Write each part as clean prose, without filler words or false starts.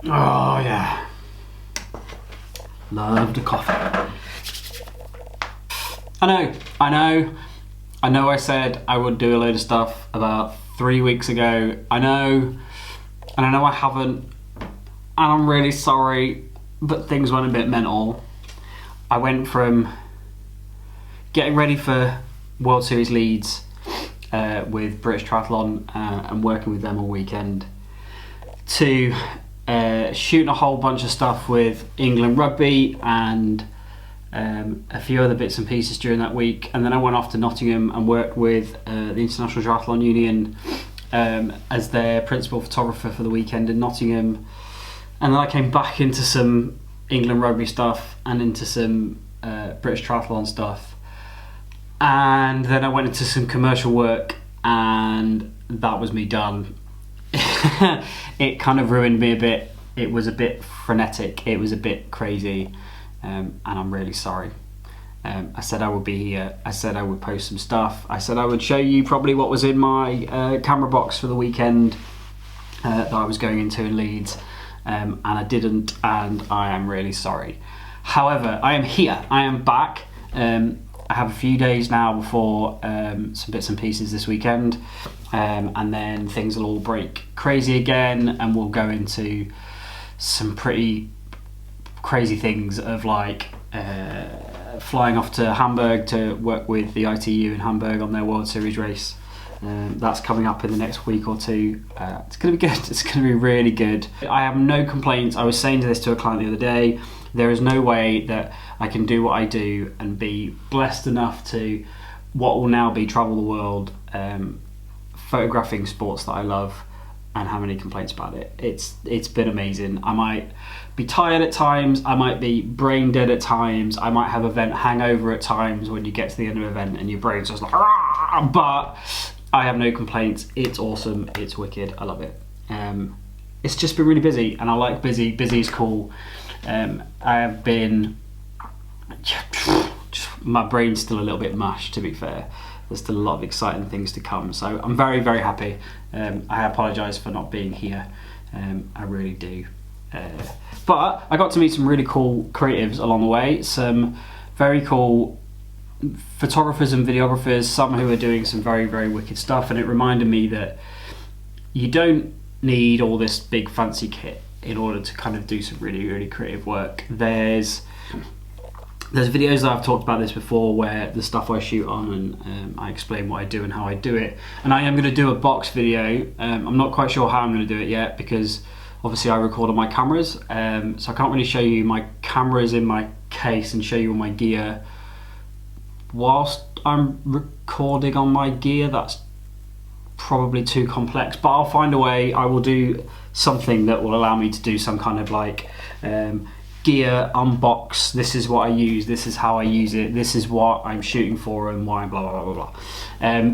Oh yeah. Love the coffee. I know I said I would do a load of stuff about 3 weeks ago. I know, and I know I haven't, and I'm really sorry, but things went a bit mental. I went from getting ready for World Series Leeds with British Triathlon and working with them all weekend to shooting a whole bunch of stuff with England Rugby and a few other bits and pieces during that week, and then I went off to Nottingham and worked with the International Triathlon Union as their principal photographer for the weekend in Nottingham, and then I came back into some England Rugby stuff and into some British Triathlon stuff, and then I went into some commercial work, and that was me done. It kind of ruined me a bit. It was a bit frenetic, it was a bit crazy, and I'm really sorry. I said I would be here, I said I would post some stuff, I said I would show you probably what was in my camera box for the weekend that I was going into in Leeds, and I didn't, and I am really sorry. However, I am here, I am back. I have a few days now before some bits and pieces this weekend, and then things will all break crazy again, and we'll go into some pretty crazy things of like flying off to Hamburg to work with the ITU in Hamburg on their World Series race. That's coming up in the next week or two. It's going to be good. It's going to be really good. I have no complaints. I was saying this to a client the other day. There is no way that I can do what I do and be blessed enough to what will now be travel the world, photographing sports that I love, and have any complaints about it. It's been amazing. I might be tired at times, I might be brain dead at times, I might have event hangover at times when you get to the end of an event and your brain's just like, "Argh!" But I have no complaints. It's awesome, it's wicked, I love it. It's just been really busy, and I like busy. Busy's cool. I have been, my brain's still a little bit mush, to be fair. There's still a lot of exciting things to come, so I'm very, very happy. I apologise for not being here, I really do. But I got to meet some really cool creatives along the way, some very cool photographers and videographers, some who are doing some very, very wicked stuff, and it reminded me that you don't need all this big fancy kit in order to kind of do some really, really creative work. There's videos that I've talked about this before where the stuff I shoot on, and I explain what I do and how I do it. And I am going to do a box video. I'm not quite sure how I'm going to do it yet, because obviously I record on my cameras, so I can't really show you my cameras in my case and show you all my gear whilst I'm recording on my gear. That's probably too complex, but I'll find a way. I will do something that will allow me to do some kind of like gear unbox. This is what I use, this is how I use it, this is what I'm shooting for, and why, blah blah blah blah blah.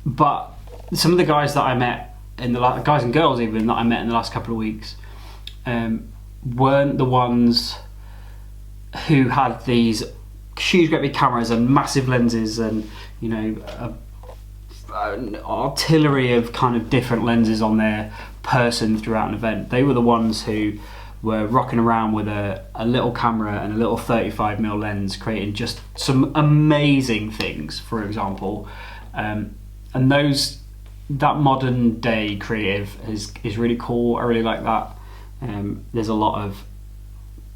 But some of the guys that I met in the guys and girls even that I met in the last couple of weeks weren't the ones who had these huge great big cameras and massive lenses and, you know, an artillery of kind of different lenses on their person throughout an event. They were the ones who were rocking around with a little camera and a little 35mm lens, creating just some amazing things, for example. And that modern day creative is really cool. I really like that. There's a lot of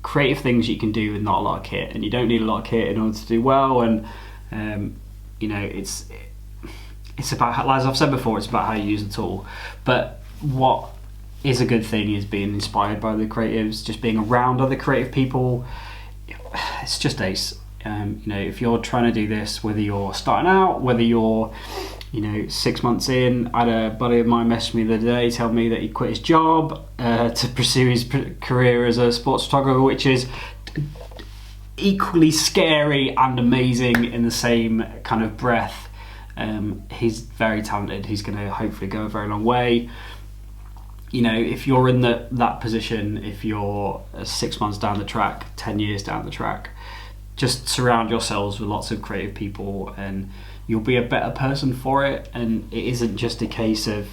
creative things you can do with not a lot of kit, and you don't need a lot of kit in order to do well. And you know, it's about how, as I've said before, it's about how you use the tool. But what is a good thing is being inspired by the creatives, just being around other creative people. It's just ace. You know, if you're trying to do this, whether you're starting out, whether you're, you know, 6 months in. I had a buddy of mine message me the other day, tell me that he quit his job to pursue his career as a sports photographer, which is equally scary and amazing in the same kind of breath. He's very talented. He's going to hopefully go a very long way. You know, if you're in that position, if you're 6 months down the track, 10 years down the track, just surround yourselves with lots of creative people and you'll be a better person for it. And it isn't just a case of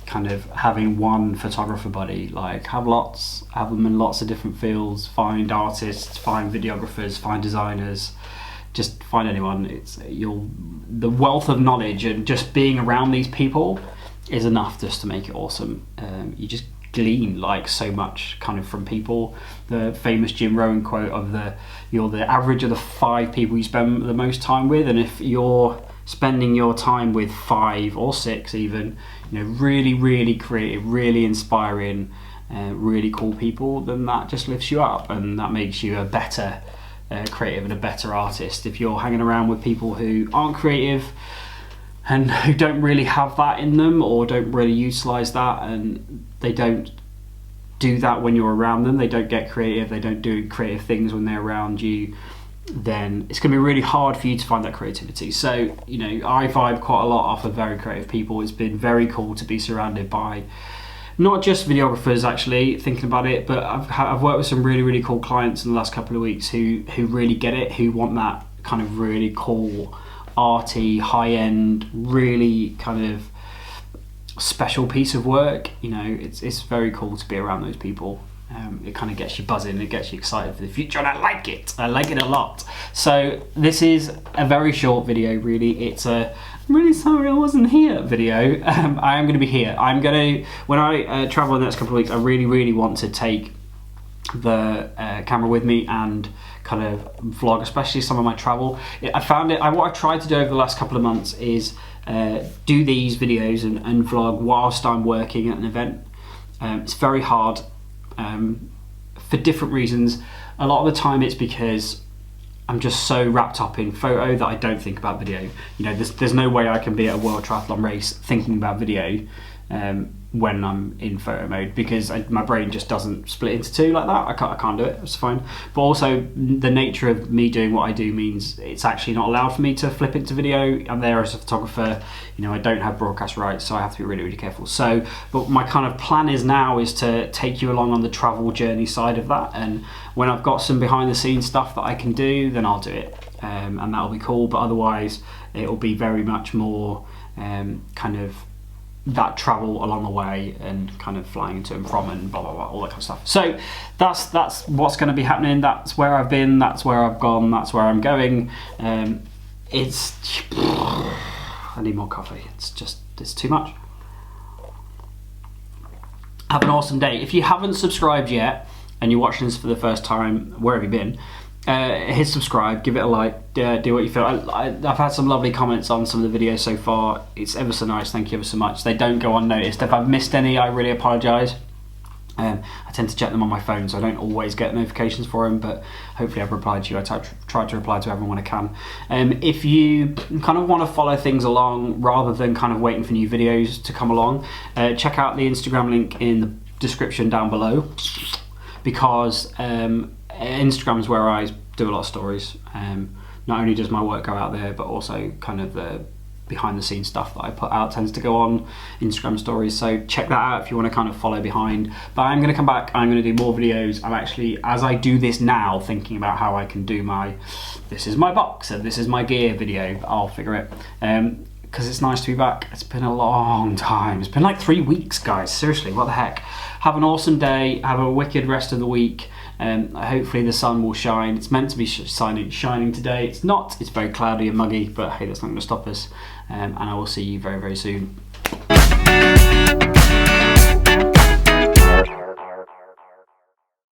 kind of having one photographer buddy. Like have them in lots of different fields, find artists, find videographers, find designers, just find anyone. The wealth of knowledge and just being around these people is enough just to make it awesome. You just glean like so much kind of from people. The famous Jim Rohn quote of you're the average of the 5 people you spend the most time with, and if you're spending your time with 5 or 6 even, really, really creative, really inspiring, really cool people, then that just lifts you up and that makes you a better creative and a better artist. If you're hanging around with people who aren't creative and who don't really have that in them or don't really utilize that, and they don't do that when you're around them, they don't get creative, they don't do creative things when they're around you, then it's going to be really hard for you to find that creativity. So I vibe quite a lot off of very creative people. It's been very cool to be surrounded by not just videographers, actually, thinking about it, but I've worked with some really, really cool clients in the last couple of weeks who really get it, who want that kind of really cool, arty, high-end, really kind of special piece of work. It's very cool to be around those people. It kind of gets you buzzing, it gets you excited for the future, and I like it a lot. So this is a very short video, really. It's a I'm really sorry I wasn't here video. I am going to be here. When I travel in the next couple of weeks, I really, really want to take the camera with me and kind of vlog, especially some of my travel. What I've tried to do over the last couple of months is do these videos and vlog whilst I'm working at an event. It's very hard for different reasons. A lot of the time it's because I'm just so wrapped up in photo that I don't think about video. There's no way I can be at a world triathlon race thinking about video when I'm in photo mode, because my brain just doesn't split into two like that. I can't do it. It's fine. But also the nature of me doing what I do means it's actually not allowed for me to flip into video. I'm there as a photographer. I don't have broadcast rights, so I have to be really, really careful. So, but my kind of plan is to take you along on the travel journey side of that, and when I've got some behind the scenes stuff that I can do, then I'll do it, and that'll be cool. But otherwise, it'll be very much more kind of that travel along the way and kind of flying to and from and blah blah blah, all that kind of stuff. So that's what's going to be happening. That's where I've been, that's where I've gone, that's where I'm going. I need more coffee. It's too much. Have an awesome day. If you haven't subscribed yet and you're watching this for the first time, where have you been? Hit subscribe, give it a like, do what you feel. I've had some lovely comments on some of the videos so far. It's ever so nice, thank you ever so much. They don't go unnoticed. If I've missed any, I really apologise. I tend to check them on my phone, so I don't always get notifications for them, but hopefully I've replied to you. I try to reply to everyone I can. If you kind of want to follow things along rather than kind of waiting for new videos to come along, check out the Instagram link in the description down below, because Instagram is where I do a lot of stories. Not only does my work go out there, but also kind of the behind the scenes stuff that I put out tends to go on Instagram stories. So check that out if you want to kind of follow behind. But I'm going to come back, I'm going to do more videos. I'm actually, as I do this now, thinking about how I can do this is my box and this is my gear video. I'll figure it. Because it's nice to be back. It's been a long time. It's been like 3 weeks, guys. Seriously, what the heck? Have an awesome day. Have a wicked rest of the week. Hopefully the sun will shine. It's meant to be shining today. It's not. It's very cloudy and muggy, but hey, that's not going to stop us. And I will see you very, very soon.